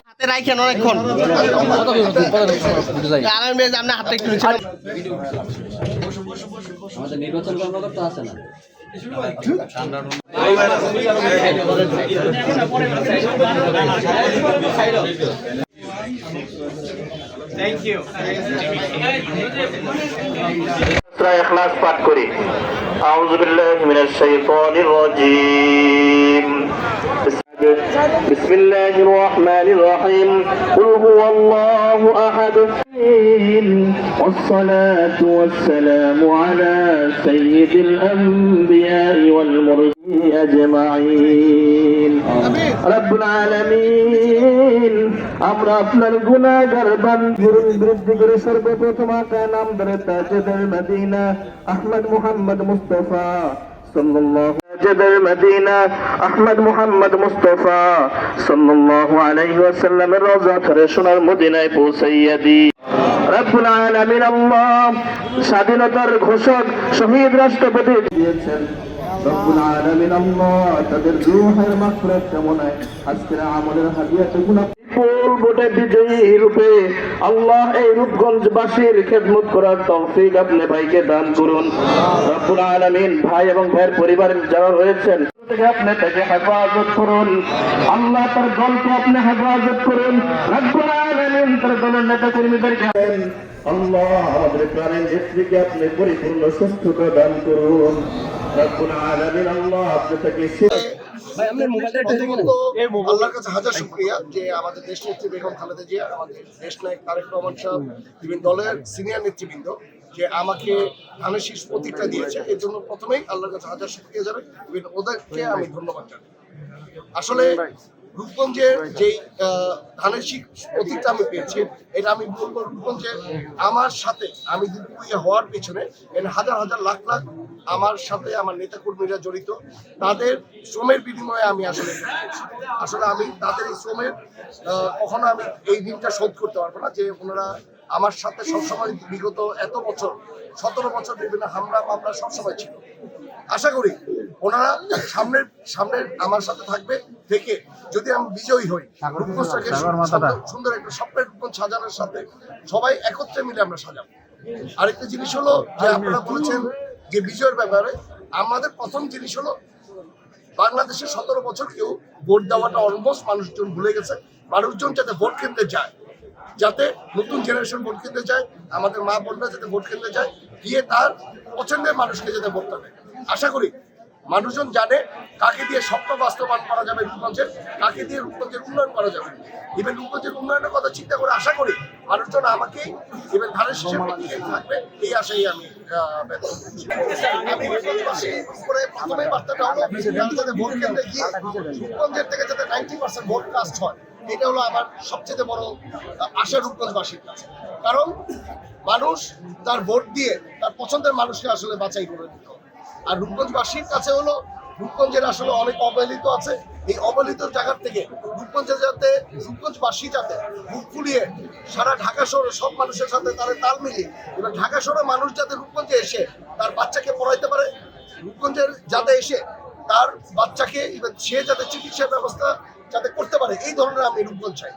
হাতে রাখেন অনেকক্ষণ আপনার হাতে একটু আমাদের নির্বাচন কর্মকর্তা আছে না থ্যাংক ইউ ইখলাস পাঠ করি আউযু বিল্লাহি মিনাশ শাইতানির রাজীম বিসমিল্লাহির রহমানির রহিম কুল হুয়াল্লাহু আহাদ والصلاة والسلام على سيد الأنبياء والمرسلين أجمعين رب العالمين আমরা আপনার গুনাহগার বান্দার বিরুদ্ধে করে সর্বপ্রথম আপনার নাম ধরে তাজুল মদিনা আহমদ মুহাম্মদ মুস্তাফা সাল্লাল্লাহু তাজুল মদিনা আহমদ মুহাম্মদ মুস্তাফা সাল্লাল্লাহু আলাইহি ওয়াসাল্লামের রওজা ধরে সোনার মদিনায় পৌঁছাইয়া দি রব্বুল আলামিন আল্লাহ স্বাধীনতার ঘোষক শহীদ রাষ্ট্রপতি দিয়েছেন রব্বুল আলামিন আল্লাহ তাদের রূহের মাগফিরাত কামনায় আজকের আমলের হাদিয়াতে ফুল ভোটে বিজয়ী রূপে আল্লাহ এই রূপগঞ্জবাসীর খেদমত করার তৌফিক আপনি ভাইকে দান করুন রব্বুল আলামিন ভাই এবং ভাইয়ের পরিবারের যারা রয়েছেন আপনি তাকে হেফাজত করুন আল্লাহ তার দলকে আপনি হেফাজত করুন রব্বুল আলামিন তার দলের নেতা কর্মীদেরকে আল্লাহ আমাদের প্রাণের নেত্রীকে আপনি পরিপূর্ণ সুস্থতা দান করুন রব্বুল আলামিন আল্লাহ আপনি তাকে আল্লাহর কাছে হাজার শুকরিয়া যে আমাদের দেশ নেত্রী বেগম খালেদা জিয়া, আমাদের দেশ নায়ক তারেক রহমান সাহেব, বিভিন্ন দলের সিনিয়র নেতৃবৃন্দ যে আমাকে ধানের শীষ প্রতীকটা দিয়েছে, এর জন্য প্রথমেই আল্লাহর কাছে হাজার শুকরিয়া জানাই, ওদেরকে আমি ধন্যবাদ জানাই। আসলে রূপগঞ্জের যেই ধানের শীষ প্রতীকটা আমি পেয়েছি, এটা আমি বলবো রূপগঞ্জে আমার সাথে আমি দুপুরিয়া হওয়ার পেছনে হাজার হাজার লাখ লাখ আমার সাথে আমার নেতা কর্মীরা জড়িত, তাদের শ্রমের বিনিময়ে আমি আসলে আমি তাদের এই শ্রমের কখনো আমি এই দিনটা শোধ করতে পারবো না যে ওনারা আমার সাথে সবসময় বিগত এত বছর 17 বছর বিভিন্ন হামলা মামলা সবসময় ছিল। আশা করি ওনারা সামনের আমার সাথে থাকবে থেকে যদি আমি বিজয়ী হই, রূপগঞ্জটাকে সুন্দর একটা স্বপ্নের রূপগঞ্জ সাজানোর সাথে সবাই একত্রে মিলে আমরা সাজাবো। আরেকটা জিনিস হলো যে আপনারা বলেছেন যে বিজয়ের ব্যাপারে, আমাদের প্রথম জিনিস হলো বাংলাদেশে 17 বছর কেউ ভোট দেওয়াটা অলমোস্ট মানুষজন ভুলে গেছে। মানুষজন যাতে ভোট কেন্দ্রে যায়, যাতে নতুন জেনারেশন ভোট কেন্দ্রে যায়, আমাদের মা বোনরা যাতে ভোট কেন্দ্রে যায়, গিয়ে তার পছন্দের মানুষকে যাতে ভোটটা দেয়। আশা করি মানুষজন জানে কাকে দিয়ে স্বপ্ন বাস্তবায়ন করা যাবে রূপগঞ্জের, কাকে দিয়ে রূপগঞ্জের উন্নয়ন করা যাবে। ইভেন রূপগঞ্জের উন্নয়নের কথা চিন্তা করে আশা করি মানুষজন আমাকে ইভেন ধানের শীষের প্রতীকে থাকবে, এই আশাই আমি প্রথমে বার্তাটা হলো যাতে ভোট কেন্দ্রে গিয়ে রূপগঞ্জের থেকে যাতে 90% ভোট কাস্ট হয়, এটা হলো আমার সবচেয়ে বড় আশা রূপগঞ্জবাসীর কাছে। কারণ মানুষ তার ভোট দিয়ে তার পছন্দের মানুষকে আসলে বাছাই করে দিতে হবে। আর রূপগঞ্জবাসীর কাছে হলো রূপগঞ্জের আসলে অনেক অবহেলিত আছে, এই অবহেলিত জায়গার থেকে রূপগঞ্জের যাতে রূপগঞ্জবাসী যাতে মুখ ফুলিয়ে সারা ঢাকা শহরে সব মানুষের সাথে তারা তাল মিলিয়ে এবং ঢাকা শহরের মানুষ যাতে রূপগঞ্জে এসে তার বাচ্চাকে পড়াইতে পারে, রূপগঞ্জের যাতে এসে তার বাচ্চাকে সে যাতে চিকিৎসার ব্যবস্থা যাতে করতে পারে, এই ধরনের আমি রূপগঞ্জ চাই।